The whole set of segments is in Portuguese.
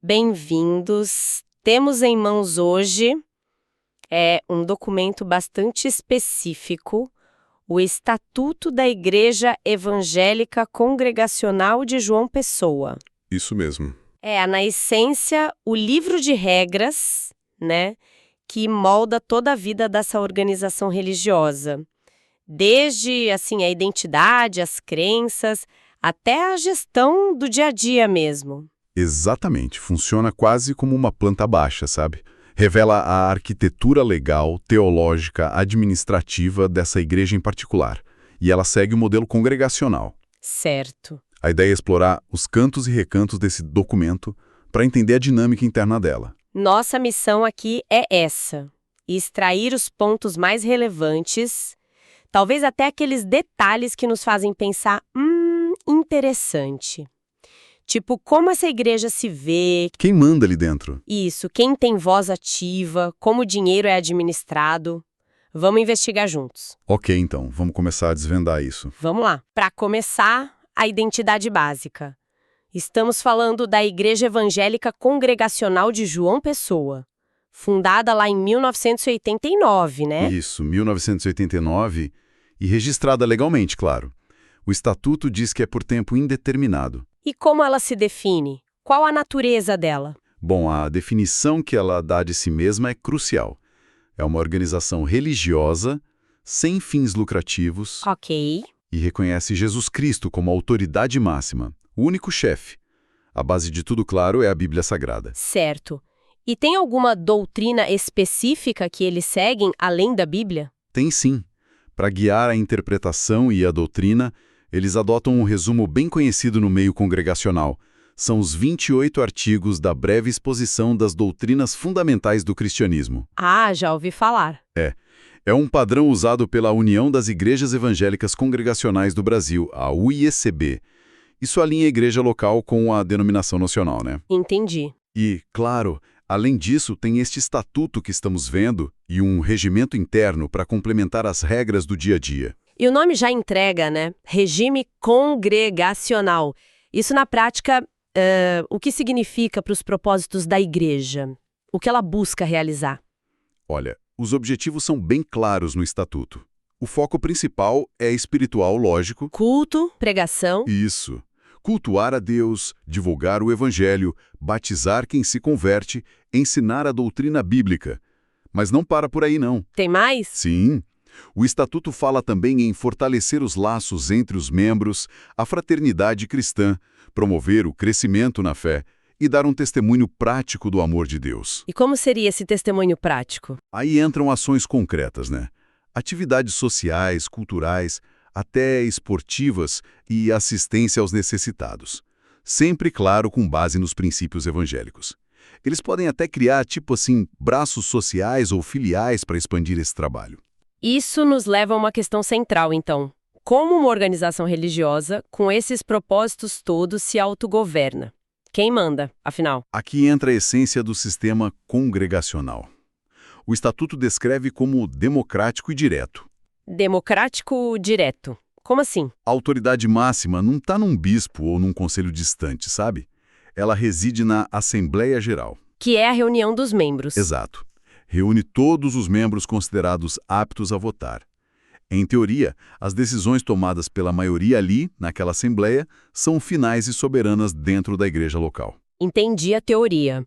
Bem-vindos. Temos em mãos hoje um documento bastante específico, o Estatuto da Igreja Evangélica Congregacional de João Pessoa. Isso mesmo. Na essência, o livro de regras, né, que molda toda a vida dessa organização religiosa. Desde, a identidade, as crenças, até a gestão do dia a dia mesmo. Exatamente. Funciona quase como uma planta baixa, sabe? Revela a arquitetura legal, teológica, administrativa dessa igreja em particular. E ela segue o modelo congregacional. Certo. A ideia é explorar os cantos e recantos desse documento para entender a dinâmica interna dela. Nossa missão aqui é essa: extrair os pontos mais relevantes, talvez até aqueles detalhes que nos fazem pensar, interessante. Tipo, como essa igreja se vê. Quem manda ali dentro? Isso, quem tem voz ativa, como o dinheiro é administrado. Vamos investigar juntos. Ok, então, vamos começar a desvendar isso. Vamos lá. Para começar, a identidade básica. Estamos falando da Igreja Evangélica Congregacional de João Pessoa, fundada lá em 1989, né? Isso, 1989, e registrada legalmente, claro. O estatuto diz que é por tempo indeterminado. E como ela se define? Qual a natureza dela? Bom, a definição que ela dá de si mesma é crucial. É uma organização religiosa, sem fins lucrativos, Ok. e reconhece Jesus Cristo como a autoridade máxima, o único chefe. A base de tudo, claro, é a Bíblia Sagrada. Certo. E tem alguma doutrina específica que eles seguem além da Bíblia? Tem sim. Para guiar a interpretação e a doutrina, eles adotam um resumo bem conhecido no meio congregacional. São os 28 artigos da breve exposição das doutrinas fundamentais do cristianismo. Ah, já ouvi falar. É um padrão usado pela União das Igrejas Evangélicas Congregacionais do Brasil, a UIECB. Isso alinha a igreja local com a denominação nacional, né? Entendi. E, claro, além disso, tem este estatuto que estamos vendo e um regimento interno para complementar as regras do dia a dia. E o nome já entrega, né? Regime congregacional. Isso na prática, o que significa para os propósitos da igreja? O que ela busca realizar? Olha, os objetivos são bem claros no estatuto. O foco principal é espiritual, lógico. Culto, pregação. Isso. Cultuar a Deus, divulgar o Evangelho, batizar quem se converte, ensinar a doutrina bíblica. Mas não para por aí, não. Tem mais? Sim. O Estatuto fala também em fortalecer os laços entre os membros, a fraternidade cristã, promover o crescimento na fé e dar um testemunho prático do amor de Deus. E como seria esse testemunho prático? Aí entram ações concretas, né? Atividades sociais, culturais, até esportivas e assistência aos necessitados. Sempre, claro, com base nos princípios evangélicos. Eles podem até criar, braços sociais ou filiais para expandir esse trabalho. Isso nos leva a uma questão central, então. Como uma organização religiosa, com esses propósitos todos, se autogoverna? Quem manda, afinal? Aqui entra a essência do sistema congregacional. O Estatuto descreve como democrático e direto. Democrático direto. Como assim? A autoridade máxima não está num bispo ou num conselho distante, sabe? Ela reside na Assembleia Geral. Que é a reunião dos membros. Exato. Reúne todos os membros considerados aptos a votar. Em teoria, as decisões tomadas pela maioria ali, naquela Assembleia, são finais e soberanas dentro da igreja local. Entendi a teoria.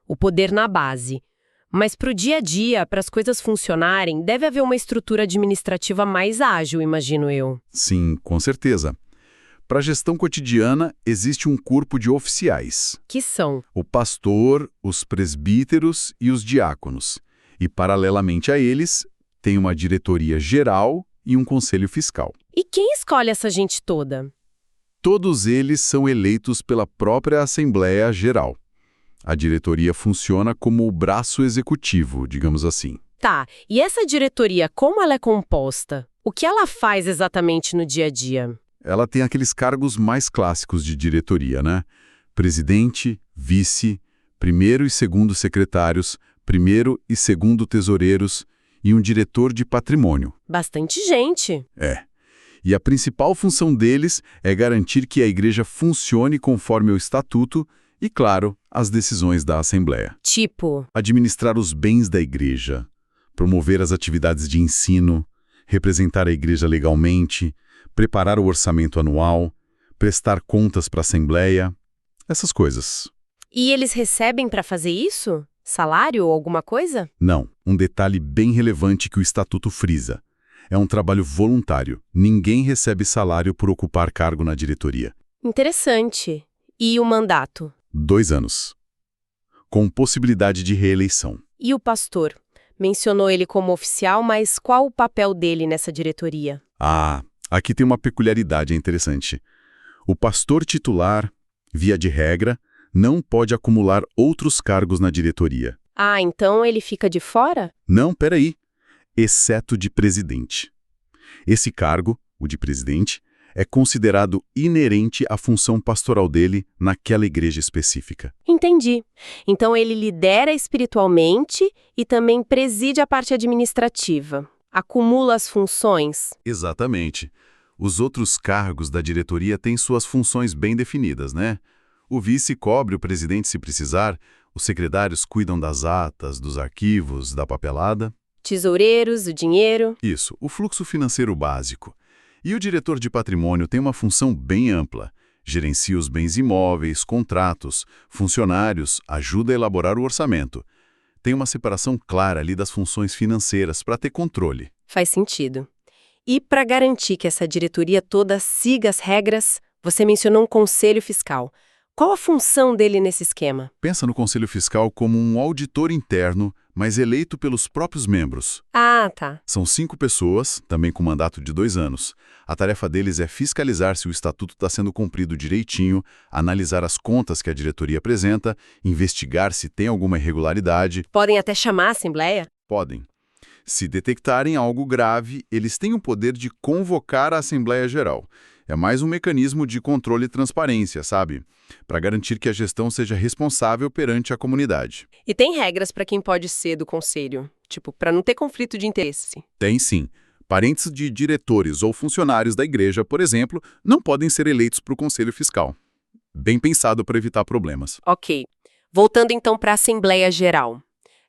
O poder na base. Mas para o dia a dia, para as coisas funcionarem, deve haver uma estrutura administrativa mais ágil, imagino eu. Sim, com certeza. Para a gestão cotidiana, existe um corpo de oficiais. Que são? O pastor, os presbíteros e os diáconos. E, paralelamente a eles, tem uma diretoria geral e um conselho fiscal. E quem escolhe essa gente toda? Todos eles são eleitos pela própria Assembleia Geral. A diretoria funciona como o braço executivo, digamos assim. Tá, e essa diretoria, como ela é composta? O que ela faz exatamente no dia a dia? Ela tem aqueles cargos mais clássicos de diretoria, né? Presidente, vice, primeiro e segundo secretários, primeiro e segundo tesoureiros e um diretor de patrimônio. Bastante gente. É. E a principal função deles é garantir que a igreja funcione conforme o estatuto E, claro, as decisões da Assembleia. Tipo, Administrar os bens da igreja, promover as atividades de ensino, representar a igreja legalmente, preparar o orçamento anual, prestar contas para a Assembleia, essas coisas. e eles recebem para fazer isso? Salário ou alguma coisa? Não, um detalhe bem relevante que o Estatuto frisa. É um trabalho voluntário. Ninguém recebe salário por ocupar cargo na diretoria. Interessante. E o mandato? 2 anos. Com possibilidade de reeleição. E o pastor? Mencionou ele como oficial, mas qual o papel dele nessa diretoria? Ah, aqui tem uma peculiaridade interessante. O pastor titular, via de regra, não pode acumular outros cargos na diretoria. Ah, então ele fica de fora? Não, peraí. Exceto de presidente. Esse cargo, o de presidente, é considerado inerente à função pastoral dele naquela igreja específica. Entendi. Então ele lidera espiritualmente e também preside a parte administrativa. Acumula as funções. Exatamente. Os outros cargos da diretoria têm suas funções bem definidas, né? O vice cobre o presidente se precisar, os secretários cuidam das atas, dos arquivos, da papelada. Tesoureiros, o dinheiro. Isso, o fluxo financeiro básico. E o diretor de patrimônio tem uma função bem ampla. Gerencia os bens imóveis, contratos, funcionários, ajuda a elaborar o orçamento. Tem uma separação clara ali das funções financeiras para ter controle. Faz sentido. E para garantir que essa diretoria toda siga as regras, você mencionou um conselho fiscal. Qual a função dele nesse esquema? Pensa no Conselho Fiscal como um auditor interno, mas eleito pelos próprios membros. Ah, tá. São 5 pessoas, também com mandato de 2 anos. A tarefa deles é fiscalizar se o estatuto está sendo cumprido direitinho, analisar as contas que a diretoria apresenta, investigar se tem alguma irregularidade. Podem até chamar a assembleia? Podem. Se detectarem algo grave, eles têm o poder de convocar a Assembleia Geral. É mais um mecanismo de controle e transparência, sabe? Para garantir que a gestão seja responsável perante a comunidade. E tem regras para quem pode ser do conselho? Tipo, para não ter conflito de interesse. Tem sim. Parentes de diretores ou funcionários da igreja, por exemplo, não podem ser eleitos para o Conselho Fiscal. Bem pensado para evitar problemas. Ok. Voltando então para a Assembleia Geral.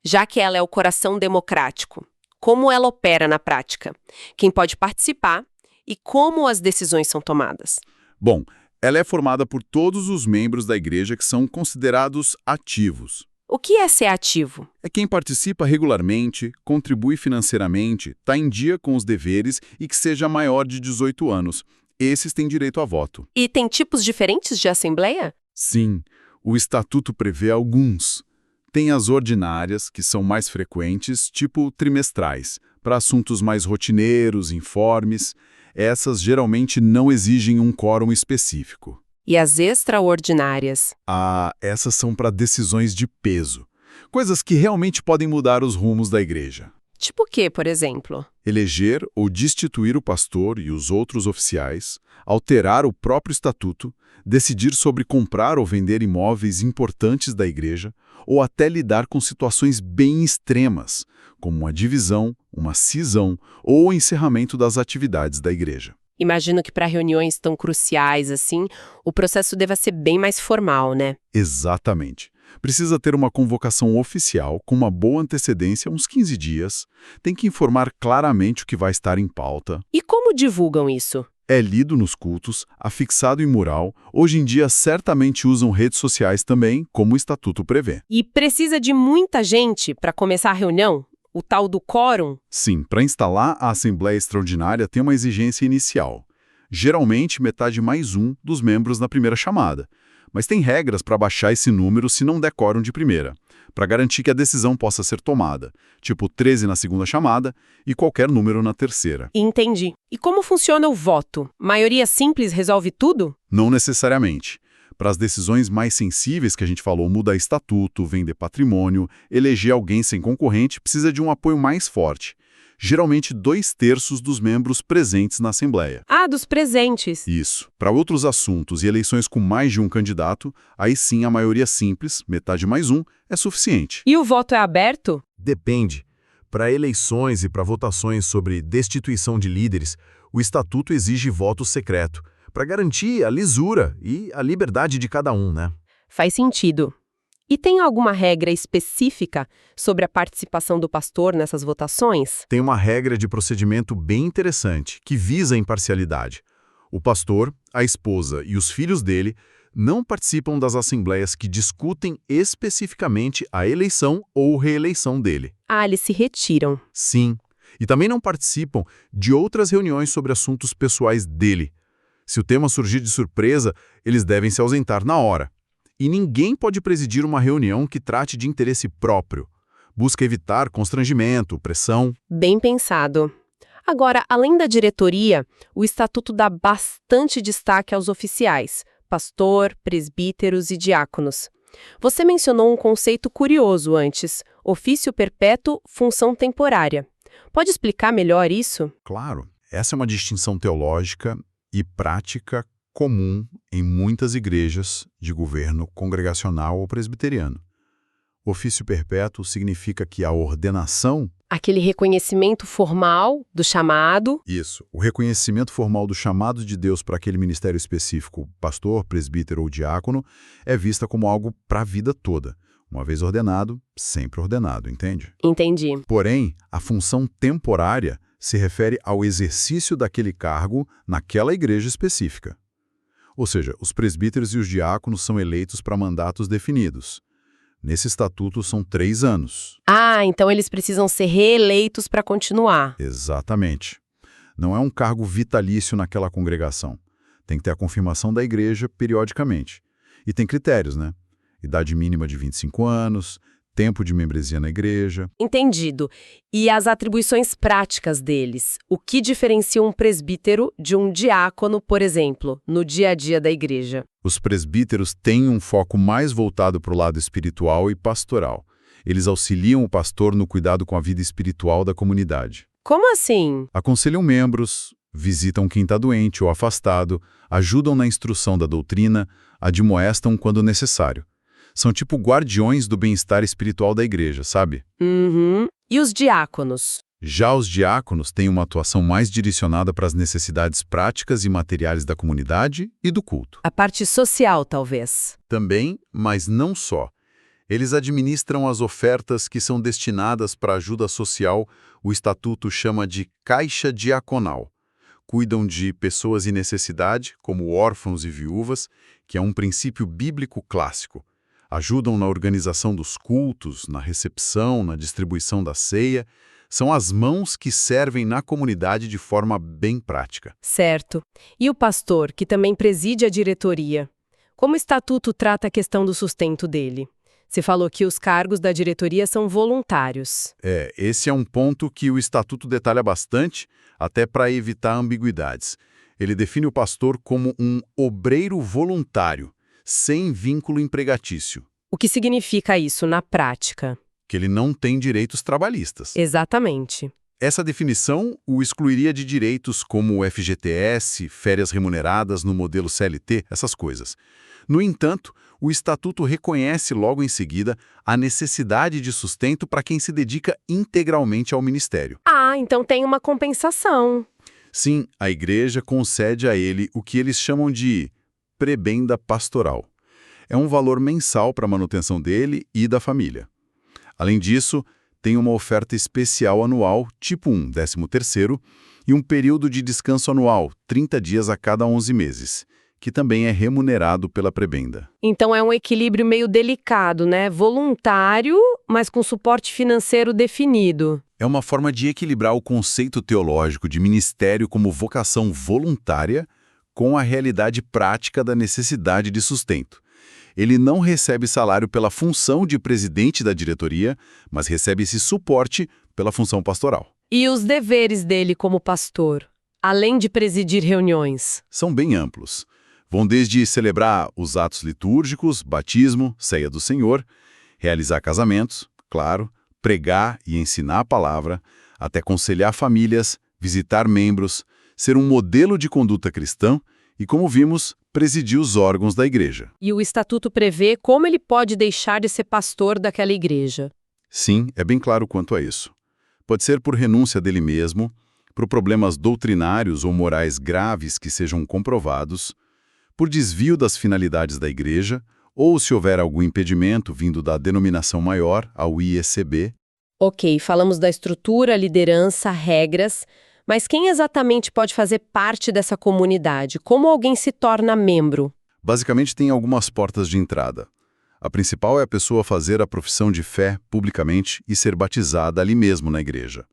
Já que ela é o coração democrático, como ela opera na prática? Quem pode participar e como as decisões são tomadas? Bom, ela é formada por todos os membros da igreja que são considerados ativos. O que é ser ativo? É quem participa regularmente, contribui financeiramente, está em dia com os deveres e que seja maior de 18 anos. Esses têm direito a voto. E tem tipos diferentes de assembleia? Sim, o estatuto prevê alguns. Tem as ordinárias, que são mais frequentes, tipo trimestrais, para assuntos mais rotineiros, informes. Essas geralmente não exigem um quórum específico. E as extraordinárias? Ah, essas são para decisões de peso. Coisas que realmente podem mudar os rumos da igreja. Tipo o quê, por exemplo? Eleger ou destituir o pastor e os outros oficiais, alterar o próprio estatuto, decidir sobre comprar ou vender imóveis importantes da igreja, ou até lidar com situações bem extremas, como uma divisão, uma cisão ou o encerramento das atividades da igreja. Imagino que para reuniões tão cruciais assim, o processo deva ser bem mais formal, né? Exatamente. Precisa ter uma convocação oficial com uma boa antecedência, uns 15 dias. Tem que informar claramente o que vai estar em pauta. E como divulgam isso? É lido nos cultos, afixado em mural. Hoje em dia, certamente usam redes sociais também, como o estatuto prevê. E precisa de muita gente para começar a reunião? O tal do quórum? Sim, para instalar a Assembleia Extraordinária tem uma exigência inicial. Geralmente, metade mais um dos membros na primeira chamada. Mas tem regras para baixar esse número se não der quórum de primeira, para garantir que a decisão possa ser tomada, tipo 13 na segunda chamada e qualquer número na terceira. Entendi. E como funciona o voto? Maioria simples resolve tudo? Não necessariamente. Para as decisões mais sensíveis que a gente falou, mudar estatuto, vender patrimônio, eleger alguém sem concorrente, precisa de um apoio mais forte. Geralmente 2/3 dos membros presentes na Assembleia. Ah, dos presentes. Isso. Para outros assuntos e eleições com mais de um candidato, aí sim a maioria simples, metade mais um, é suficiente. E o voto é aberto? Depende. Para eleições e para votações sobre destituição de líderes, o estatuto exige voto secreto, para garantir a lisura e a liberdade de cada um, né? Faz sentido. E tem alguma regra específica sobre a participação do pastor nessas votações? Tem uma regra de procedimento bem interessante, que visa a imparcialidade. O pastor, a esposa e os filhos dele não participam das assembleias que discutem especificamente a eleição ou reeleição dele. Ah, eles se retiram. Sim, e também não participam de outras reuniões sobre assuntos pessoais dele. Se o tema surgir de surpresa, eles devem se ausentar na hora. E ninguém pode presidir uma reunião que trate de interesse próprio. Busca evitar constrangimento, pressão. Bem pensado. Agora, além da diretoria, o estatuto dá bastante destaque aos oficiais, pastor, presbíteros e diáconos. Você mencionou um conceito curioso antes, ofício perpétuo, função temporária. Pode explicar melhor isso? Claro, essa é uma distinção teológica e prática comum em muitas igrejas de governo congregacional ou presbiteriano. Ofício perpétuo significa que a ordenação... Aquele reconhecimento formal do chamado. Isso, o reconhecimento formal do chamado de Deus para aquele ministério específico, pastor, presbítero ou diácono, é vista como algo para a vida toda. Uma vez ordenado, sempre ordenado, entende? Entendi. Porém, a função temporária se refere ao exercício daquele cargo naquela igreja específica. Ou seja, os presbíteros e os diáconos são eleitos para mandatos definidos. Nesse estatuto são 3 anos. Ah, então eles precisam ser reeleitos para continuar. Exatamente. Não é um cargo vitalício naquela congregação. Tem que ter a confirmação da igreja periodicamente. E tem critérios, né? Idade mínima de 25 anos, tempo de membresia na igreja. Entendido. E as atribuições práticas deles? O que diferencia um presbítero de um diácono, por exemplo, no dia a dia da igreja? Os presbíteros têm um foco mais voltado para o lado espiritual e pastoral. Eles auxiliam o pastor no cuidado com a vida espiritual da comunidade. Como assim? Aconselham membros, visitam quem está doente ou afastado, ajudam na instrução da doutrina, admoestam quando necessário. São tipo guardiões do bem-estar espiritual da igreja, sabe? Uhum. E os diáconos? Já os diáconos têm uma atuação mais direcionada para as necessidades práticas e materiais da comunidade e do culto. A parte social, talvez. Também, mas não só. Eles administram as ofertas que são destinadas para ajuda social, o estatuto chama de caixa diaconal. Cuidam de pessoas em necessidade, como órfãos e viúvas, que é um princípio bíblico clássico. Ajudam na organização dos cultos, na recepção, na distribuição da ceia. São as mãos que servem na comunidade de forma bem prática. Certo. E o pastor, que também preside a diretoria? Como o estatuto trata a questão do sustento dele? Você falou que os cargos da diretoria são voluntários. Esse é um ponto que o estatuto detalha bastante, até para evitar ambiguidades. Ele define o pastor como um obreiro voluntário, sem vínculo empregatício. O que significa isso na prática? Que ele não tem direitos trabalhistas. Exatamente. Essa definição o excluiria de direitos como o FGTS, férias remuneradas no modelo CLT, essas coisas. No entanto, o Estatuto reconhece logo em seguida a necessidade de sustento para quem se dedica integralmente ao ministério. Ah, então tem uma compensação. Sim, a igreja concede a ele o que eles chamam de prebenda pastoral. É um valor mensal para a manutenção dele e da família. Além disso, tem uma oferta especial anual, tipo 1, 13º, e um período de descanso anual, 30 dias a cada 11 meses, que também é remunerado pela prebenda. Então é um equilíbrio meio delicado, né? Voluntário, mas com suporte financeiro definido. É uma forma de equilibrar o conceito teológico de ministério como vocação voluntária com a realidade prática da necessidade de sustento. Ele não recebe salário pela função de presidente da diretoria, mas recebe esse suporte pela função pastoral. E os deveres dele como pastor, além de presidir reuniões? São bem amplos. Vão desde celebrar os atos litúrgicos, batismo, ceia do Senhor, realizar casamentos, claro, pregar e ensinar a palavra, até aconselhar famílias, visitar membros, ser um modelo de conduta cristã e, como vimos, presidir os órgãos da igreja. E o estatuto prevê como ele pode deixar de ser pastor daquela igreja. Sim, é bem claro quanto a isso. Pode ser por renúncia dele mesmo, por problemas doutrinários ou morais graves que sejam comprovados, por desvio das finalidades da igreja ou se houver algum impedimento vindo da denominação maior, ao IECB. Ok, falamos da estrutura, liderança, regras, mas quem exatamente pode fazer parte dessa comunidade? Como alguém se torna membro? Basicamente, tem algumas portas de entrada. A principal é a pessoa fazer a profissão de fé publicamente e ser batizada ali mesmo na igreja.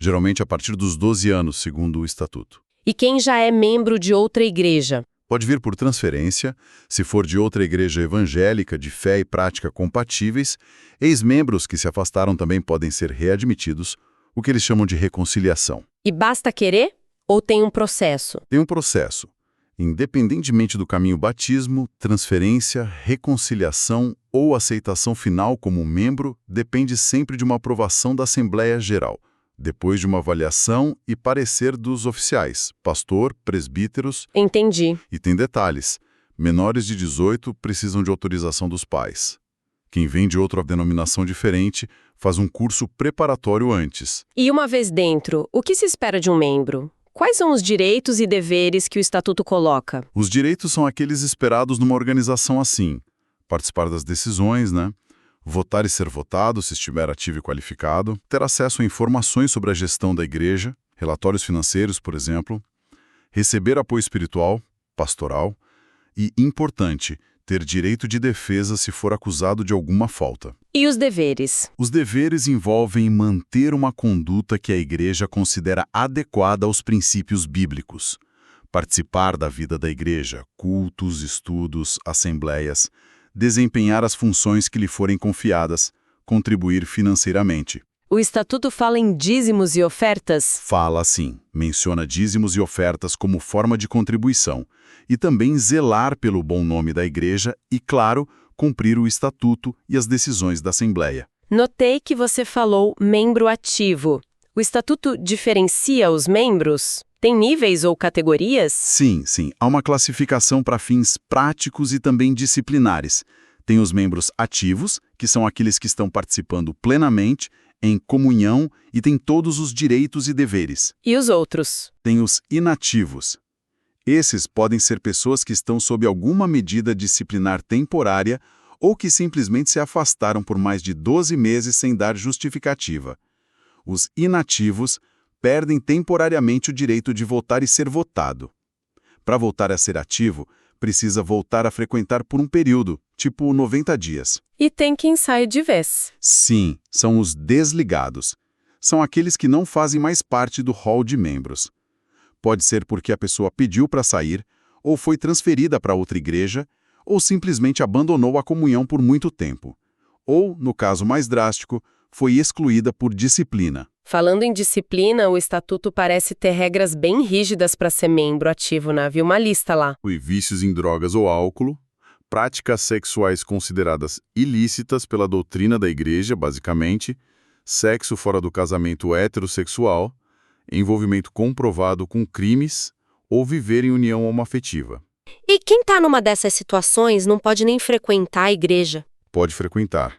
Geralmente a partir dos 12 anos, segundo o Estatuto. E quem já é membro de outra igreja? Pode vir por transferência, se for de outra igreja evangélica de fé e prática compatíveis. Ex-membros que se afastaram também podem ser readmitidos, o que eles chamam de reconciliação. E basta querer? Ou tem um processo? Tem um processo. Independentemente do caminho batismo, transferência, reconciliação ou aceitação final como membro, depende sempre de uma aprovação da Assembleia Geral, depois de uma avaliação e parecer dos oficiais, pastor, presbíteros. Entendi. E tem detalhes. Menores de 18 precisam de autorização dos pais. Quem vem de outra denominação diferente faz um curso preparatório antes. E uma vez dentro, o que se espera de um membro? Quais são os direitos e deveres que o Estatuto coloca? Os direitos são aqueles esperados numa organização assim. Participar das decisões, votar e ser votado, se estiver ativo e qualificado, ter acesso a informações sobre a gestão da igreja, relatórios financeiros, por exemplo, receber apoio espiritual, pastoral e, importante, ter direito de defesa se for acusado de alguma falta. E os deveres? Os deveres envolvem manter uma conduta que a igreja considera adequada aos princípios bíblicos, participar da vida da igreja, cultos, estudos, assembleias, desempenhar as funções que lhe forem confiadas, contribuir financeiramente. O Estatuto fala em dízimos e ofertas? Fala assim, menciona dízimos e ofertas como forma de contribuição, e também zelar pelo bom nome da igreja e, claro, cumprir o Estatuto e as decisões da Assembleia. Notei que você falou membro ativo. O Estatuto diferencia os membros? Tem níveis ou categorias? Sim. Há uma classificação para fins práticos e também disciplinares. Tem os membros ativos, que são aqueles que estão participando plenamente, em comunhão e têm todos os direitos e deveres. E os outros? Tem os inativos. Esses podem ser pessoas que estão sob alguma medida disciplinar temporária ou que simplesmente se afastaram por mais de 12 meses sem dar justificativa. Os inativos perdem temporariamente o direito de votar e ser votado. Para voltar a ser ativo, precisa voltar a frequentar por um período, tipo 90 dias. E tem quem sai de vez. Sim, são os desligados. São aqueles que não fazem mais parte do hall de membros. Pode ser porque a pessoa pediu para sair, ou foi transferida para outra igreja, ou simplesmente abandonou a comunhão por muito tempo. Ou, no caso mais drástico, foi excluída por disciplina. Falando em disciplina, o Estatuto parece ter regras bem rígidas para ser membro ativo, né? Vi uma lista lá. E vícios em drogas ou álcool, práticas sexuais consideradas ilícitas pela doutrina da igreja, basicamente, sexo fora do casamento heterossexual, envolvimento comprovado com crimes ou viver em união homoafetiva. E quem está numa dessas situações não pode nem frequentar a igreja? Pode frequentar.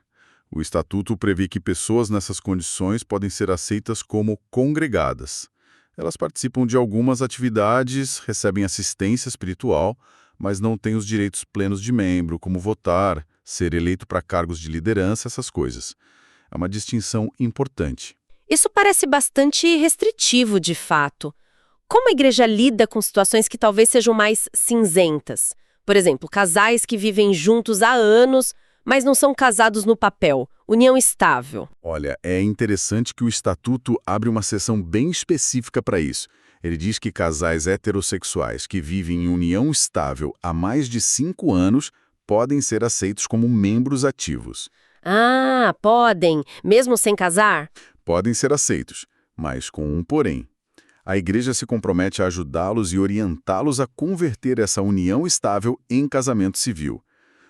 O Estatuto prevê que pessoas nessas condições podem ser aceitas como congregadas. Elas participam de algumas atividades, recebem assistência espiritual, mas não têm os direitos plenos de membro, como votar, ser eleito para cargos de liderança, essas coisas. É uma distinção importante. Isso parece bastante restritivo, de fato. Como a igreja lida com situações que talvez sejam mais cinzentas? Por exemplo, casais que vivem juntos há anos, mas não são casados no papel, união estável. Olha, é interessante que o Estatuto abre uma seção bem específica para isso. Ele diz que casais heterossexuais que vivem em união estável há mais de 5 anos podem ser aceitos como membros ativos. Ah, podem, mesmo sem casar? Podem ser aceitos, mas com um porém. A igreja se compromete a ajudá-los e orientá-los a converter essa união estável em casamento civil.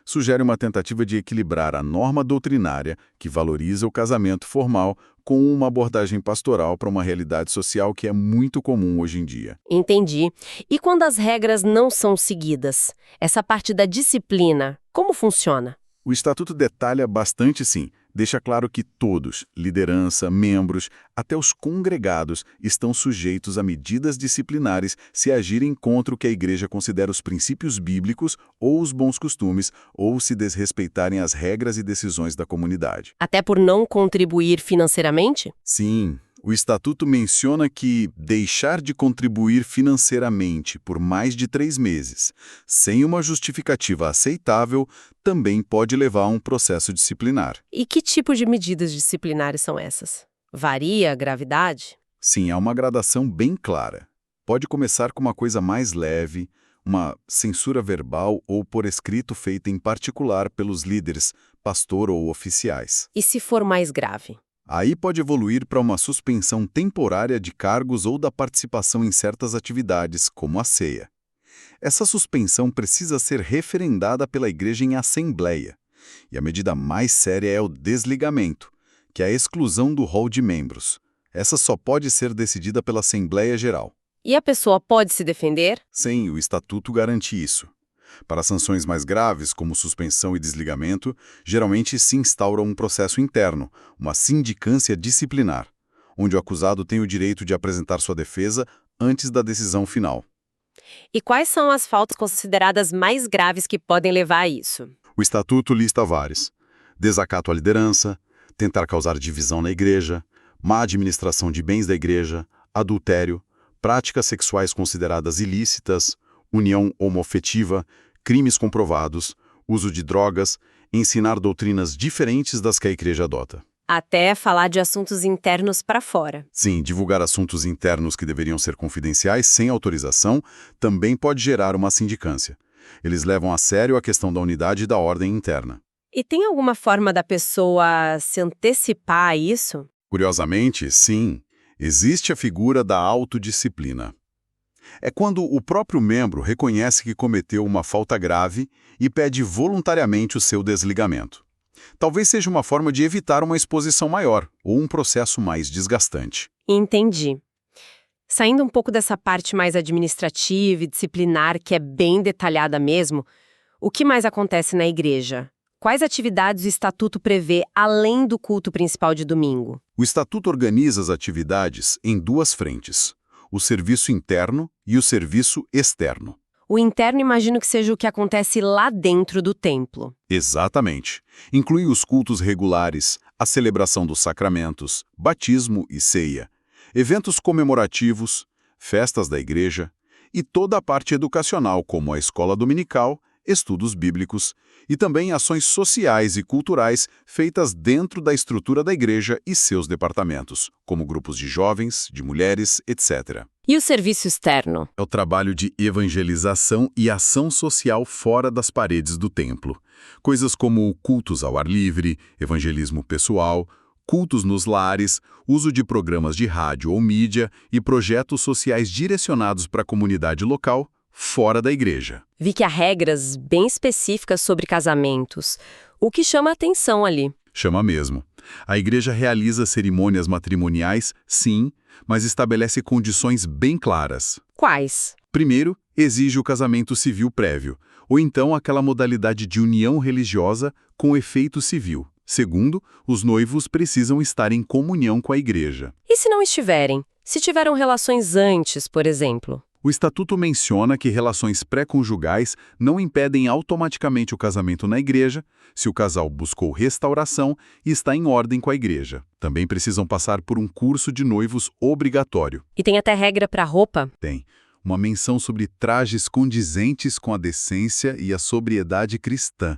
Sugere uma tentativa de equilibrar a norma doutrinária, que valoriza o casamento formal, com uma abordagem pastoral para uma realidade social que é muito comum hoje em dia. Entendi. E quando as regras não são seguidas? Essa parte da disciplina, como funciona? O Estatuto detalha bastante, sim. Deixa claro que todos, liderança, membros, até os congregados, estão sujeitos a medidas disciplinares se agirem contra o que a Igreja considera os princípios bíblicos ou os bons costumes, ou se desrespeitarem as regras e decisões da comunidade. Até por não contribuir financeiramente? Sim, o Estatuto menciona que deixar de contribuir financeiramente por mais de 3 meses, sem uma justificativa aceitável, também pode levar a um processo disciplinar. E que tipo de medidas disciplinares são essas? Varia a gravidade? Sim, há uma gradação bem clara. Pode começar com uma coisa mais leve, uma censura verbal ou por escrito feita em particular pelos líderes, pastor ou oficiais. E se for mais grave? Aí pode evoluir para uma suspensão temporária de cargos ou da participação em certas atividades, como a ceia. Essa suspensão precisa ser referendada pela Igreja em assembleia. E a medida mais séria é o desligamento, que é a exclusão do rol de membros. Essa só pode ser decidida pela Assembleia Geral. E a pessoa pode se defender? Sim, o Estatuto garante isso. Para sanções mais graves, como suspensão e desligamento, geralmente se instaura um processo interno, uma sindicância disciplinar, onde o acusado tem o direito de apresentar sua defesa antes da decisão final. E quais são as faltas consideradas mais graves que podem levar a isso? O Estatuto lista vários: desacato à liderança, tentar causar divisão na igreja, má administração de bens da igreja, adultério, práticas sexuais consideradas ilícitas, união homoafetiva, crimes comprovados, uso de drogas, ensinar doutrinas diferentes das que a igreja adota. Até falar de assuntos internos para fora. Sim, divulgar assuntos internos que deveriam ser confidenciais sem autorização também pode gerar uma sindicância. Eles levam a sério a questão da unidade e da ordem interna. E tem alguma forma da pessoa se antecipar a isso? Curiosamente, sim, existe a figura da autodisciplina. É quando o próprio membro reconhece que cometeu uma falta grave e pede voluntariamente o seu desligamento. Talvez seja uma forma de evitar uma exposição maior ou um processo mais desgastante. Entendi. Saindo um pouco dessa parte mais administrativa e disciplinar, que é bem detalhada mesmo, o que mais acontece na igreja? Quais atividades o Estatuto prevê além do culto principal de domingo? O Estatuto organiza as atividades em duas frentes: o serviço interno e o serviço externo. O interno imagino que seja o que acontece lá dentro do templo. Exatamente. Inclui os cultos regulares, a celebração dos sacramentos, batismo e ceia, eventos comemorativos, festas da igreja e toda a parte educacional, como a escola dominical, estudos bíblicos e também ações sociais e culturais feitas dentro da estrutura da igreja e seus departamentos, como grupos de jovens, de mulheres, etc. E o serviço externo? É o trabalho de evangelização e ação social fora das paredes do templo. Coisas como cultos ao ar livre, evangelismo pessoal, cultos nos lares, uso de programas de rádio ou mídia e projetos sociais direcionados para a comunidade local, fora da igreja. Vi que há regras bem específicas sobre casamentos, o que chama a atenção ali. Chama mesmo. A igreja realiza cerimônias matrimoniais, sim, mas estabelece condições bem claras. Quais? Primeiro, exige o casamento civil prévio, ou então aquela modalidade de união religiosa com efeito civil. Segundo, os noivos precisam estar em comunhão com a igreja. E se não estiverem? Se tiveram relações antes, por exemplo? O Estatuto menciona que relações pré-conjugais não impedem automaticamente o casamento na igreja, se o casal buscou restauração e está em ordem com a igreja. Também precisam passar por um curso de noivos obrigatório. E tem até regra para roupa? Tem. Uma menção sobre trajes condizentes com a decência e a sobriedade cristã.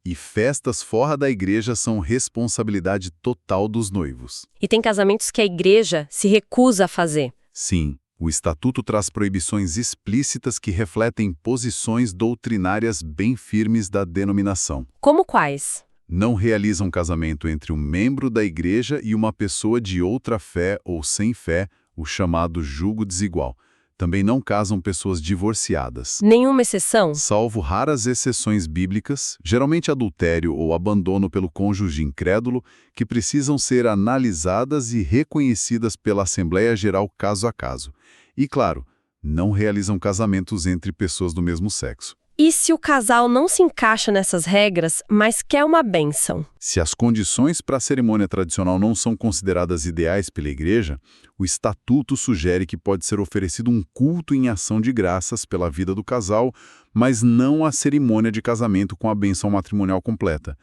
E festas fora da igreja são responsabilidade total dos noivos. E tem casamentos que a igreja se recusa a fazer. Sim. O Estatuto traz proibições explícitas que refletem posições doutrinárias bem firmes da denominação. Como quais? Não realizam casamento entre um membro da igreja e uma pessoa de outra fé ou sem fé, o chamado julgo desigual. Também não casam pessoas divorciadas. Nenhuma exceção? Salvo raras exceções bíblicas, geralmente adultério ou abandono pelo cônjuge incrédulo, que precisam ser analisadas e reconhecidas pela Assembleia Geral caso a caso. E, claro, não realizam casamentos entre pessoas do mesmo sexo. E se o casal não se encaixa nessas regras, mas quer uma bênção? Se as condições para a cerimônia tradicional não são consideradas ideais pela igreja, o estatuto sugere que pode ser oferecido um culto em ação de graças pela vida do casal, mas não a cerimônia de casamento com a bênção matrimonial completa.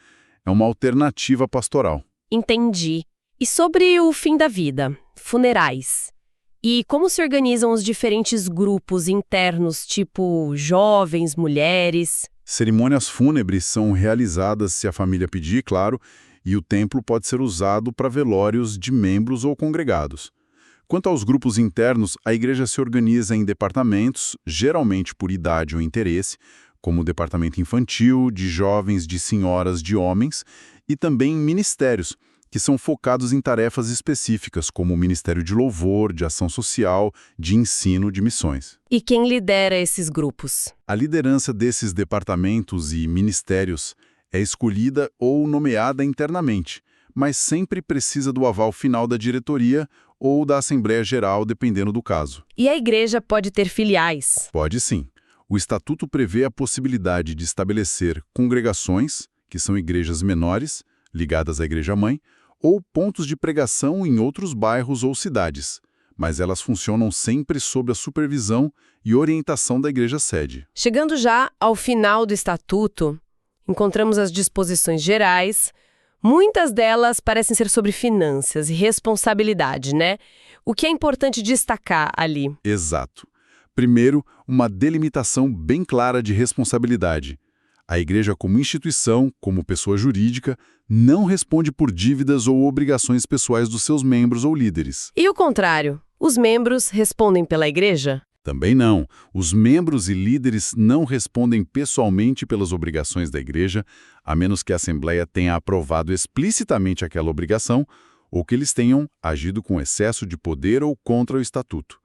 É uma alternativa pastoral. Entendi. E sobre o fim da vida, funerais? E como se organizam os diferentes grupos internos, tipo jovens, mulheres? Cerimônias fúnebres são realizadas se a família pedir, claro, e o templo pode ser usado para velórios de membros ou congregados. Quanto aos grupos internos, a igreja se organiza em departamentos, geralmente por idade ou interesse, como o departamento infantil, de jovens, de senhoras, de homens, e também ministérios, que são focados em tarefas específicas, como o Ministério de Louvor, de Ação Social, de Ensino, de Missões. E quem lidera esses grupos? A liderança desses departamentos e ministérios é escolhida ou nomeada internamente, mas sempre precisa do aval final da diretoria ou da Assembleia Geral, dependendo do caso. E a igreja pode ter filiais? Pode sim. O Estatuto prevê a possibilidade de estabelecer congregações, que são igrejas menores, ligadas à igreja-mãe, ou pontos de pregação em outros bairros ou cidades, mas elas funcionam sempre sob a supervisão e orientação da igreja-sede. Chegando já ao final do estatuto, encontramos as disposições gerais. Muitas delas parecem ser sobre finanças e responsabilidade, né? O que é importante destacar ali? Exato. Primeiro, uma delimitação bem clara de responsabilidade. A igreja como instituição, como pessoa jurídica, não responde por dívidas ou obrigações pessoais dos seus membros ou líderes. E o contrário, os membros respondem pela igreja? Também não. Os membros e líderes não respondem pessoalmente pelas obrigações da igreja, a menos que a Assembleia tenha aprovado explicitamente aquela obrigação ou que eles tenham agido com excesso de poder ou contra o estatuto.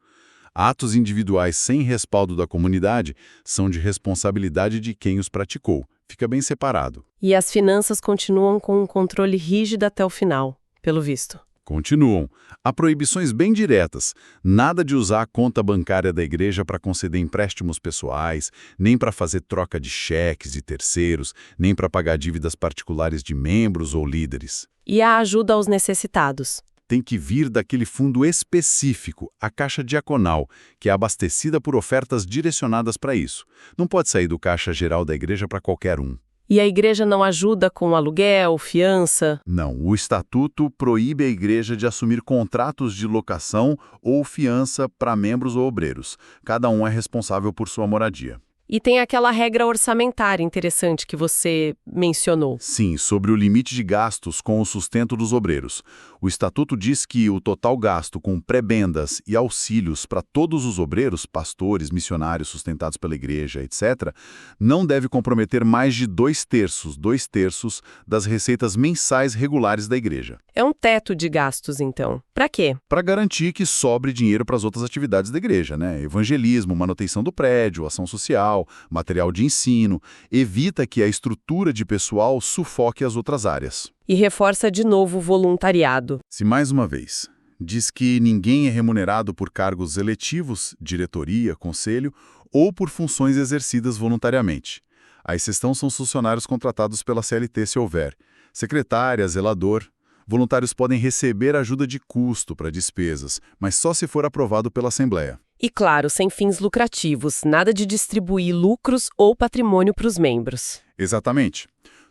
Atos individuais sem respaldo da comunidade são de responsabilidade de quem os praticou. Fica bem separado. E as finanças continuam com um controle rígido até o final, pelo visto. Continuam. Há proibições bem diretas. Nada de usar a conta bancária da igreja para conceder empréstimos pessoais, nem para fazer troca de cheques de terceiros, nem para pagar dívidas particulares de membros ou líderes. E a ajuda aos necessitados? Tem que vir daquele fundo específico, a caixa diaconal, que é abastecida por ofertas direcionadas para isso. Não pode sair do caixa geral da igreja para qualquer um. E a igreja não ajuda com aluguel, fiança? Não, o estatuto proíbe a igreja de assumir contratos de locação ou fiança para membros ou obreiros. Cada um é responsável por sua moradia. E tem aquela regra orçamentária interessante que você mencionou. Sim, sobre o limite de gastos com o sustento dos obreiros. O estatuto diz que o total gasto com prebendas e auxílios para todos os obreiros, pastores, missionários sustentados pela igreja, etc., não deve comprometer mais de 2/3 das receitas mensais regulares da igreja. É um teto de gastos, então. Para quê? Para garantir que sobre dinheiro para as outras atividades da igreja, né? Evangelismo, manutenção do prédio, ação social, material de ensino, evita que a estrutura de pessoal sufoque as outras áreas. E reforça de novo o voluntariado. Se mais uma vez diz que ninguém é remunerado por cargos eletivos, diretoria, conselho, ou por funções exercidas voluntariamente. A exceção são os funcionários contratados pela CLT se houver. Secretária, zelador. Voluntários podem receber ajuda de custo para despesas, mas só se for aprovado pela Assembleia. E claro, sem fins lucrativos, nada de distribuir lucros ou patrimônio para os membros. Exatamente.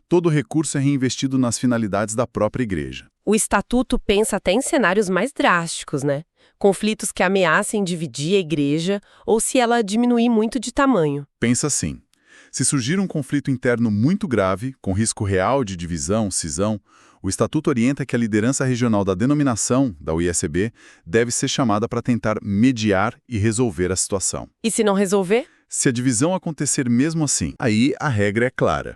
Todo recurso é reinvestido nas finalidades da própria igreja. O estatuto pensa até em cenários mais drásticos, né? Conflitos que ameacem dividir a igreja ou se ela diminuir muito de tamanho. Pensa assim. Se surgir um conflito interno muito grave, com risco real de divisão, cisão, o Estatuto orienta que a liderança regional da denominação, da UISB, deve ser chamada para tentar mediar e resolver a situação. E se não resolver? Se a divisão acontecer mesmo assim, aí a regra é clara.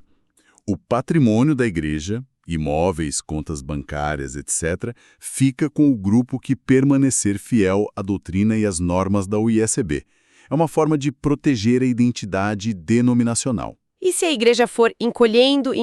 O patrimônio da igreja, imóveis, contas bancárias, etc., fica com o grupo que permanecer fiel à doutrina e às normas da UISB. É uma forma de proteger a identidade denominacional. E se a igreja for encolhendo,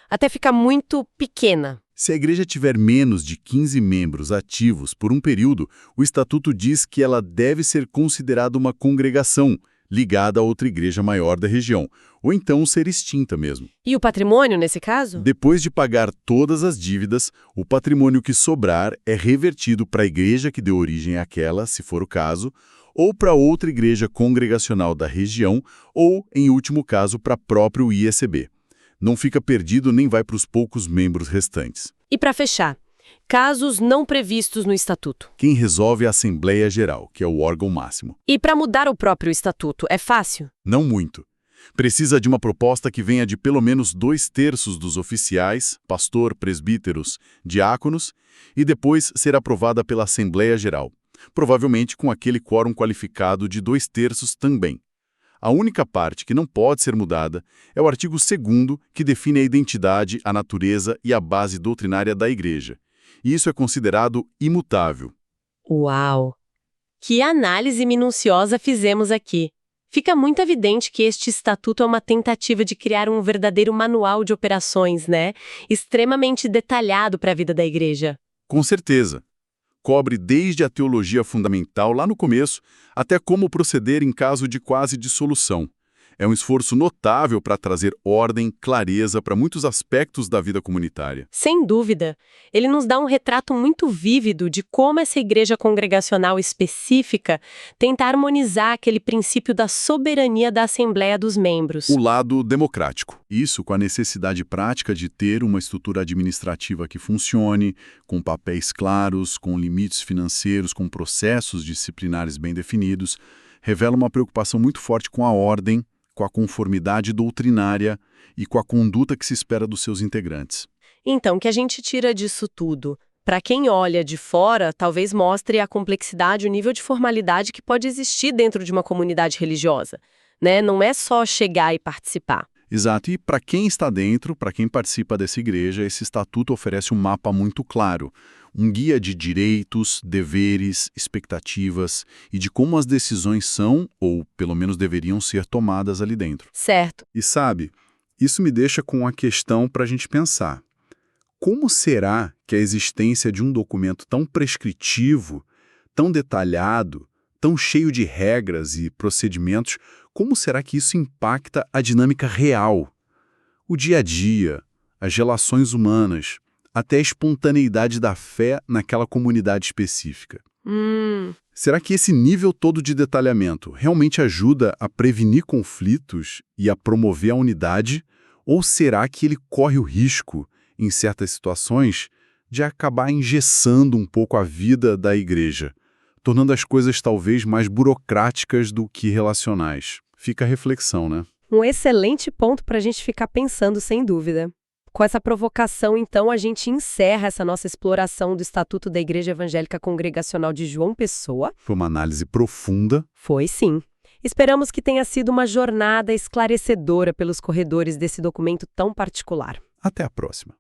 até ficar muito pequena? Se a igreja tiver menos de 15 membros ativos por um período, o Estatuto diz que ela deve ser considerada uma congregação, ligada a outra igreja maior da região, ou então ser extinta mesmo. E o patrimônio, nesse caso? Depois de pagar todas as dívidas, o patrimônio que sobrar é revertido para a igreja que deu origem àquela, se for o caso, ou para outra igreja congregacional da região, ou, em último caso, para próprio IECB. Não fica perdido nem vai para os poucos membros restantes. E para fechar, casos não previstos no Estatuto. Quem resolve é a Assembleia Geral, que é o órgão máximo. E para mudar o próprio Estatuto, é fácil? Não muito. Precisa de uma proposta que venha de pelo menos 2/3 dos oficiais, pastor, presbíteros, diáconos, e depois ser aprovada pela Assembleia Geral, provavelmente com aquele quórum qualificado de 2/3 também. A única parte que não pode ser mudada é o artigo 2º, que define a identidade, a natureza e a base doutrinária da Igreja. E isso é considerado imutável. Uau! Que análise minuciosa fizemos aqui. Fica muito evidente que este estatuto é uma tentativa de criar um verdadeiro manual de operações, né? Extremamente detalhado para a vida da igreja. Com certeza. Cobre desde a teologia fundamental lá no começo até como proceder em caso de quase dissolução. É um esforço notável para trazer ordem, clareza para muitos aspectos da vida comunitária. Sem dúvida, ele nos dá um retrato muito vívido de como essa igreja congregacional específica tenta harmonizar aquele princípio da soberania da Assembleia dos membros. O lado democrático. Isso com a necessidade prática de ter uma estrutura administrativa que funcione, com papéis claros, com limites financeiros, com processos disciplinares bem definidos, revela uma preocupação muito forte com a ordem, com a conformidade doutrinária e com a conduta que se espera dos seus integrantes. Então, o que a gente tira disso tudo? Para quem olha de fora, talvez mostre a complexidade, o nível de formalidade que pode existir dentro de uma comunidade religiosa, né? Não é só chegar e participar. Exato, e para quem está dentro, para quem participa dessa igreja, esse estatuto oferece um mapa muito claro, um guia de direitos, deveres, expectativas e de como as decisões são, ou pelo menos deveriam ser, tomadas ali dentro. Certo. E sabe, isso me deixa com uma questão para a gente pensar. Como será que a existência de um documento tão prescritivo, tão detalhado, tão cheio de regras e procedimentos, como será que isso impacta a dinâmica real? O dia a dia, as relações humanas, até a espontaneidade da fé naquela comunidade específica. Será que esse nível todo de detalhamento realmente ajuda a prevenir conflitos e a promover a unidade? Ou será que ele corre o risco, em certas situações, de acabar engessando um pouco a vida da igreja, tornando as coisas talvez mais burocráticas do que relacionais? Fica a reflexão, né? Um excelente ponto para a gente ficar pensando, sem dúvida. Com essa provocação, então, a gente encerra essa nossa exploração do Estatuto da Igreja Evangélica Congregacional de João Pessoa. Foi uma análise profunda. Foi sim. Esperamos que tenha sido uma jornada esclarecedora pelos corredores desse documento tão particular. Até a próxima.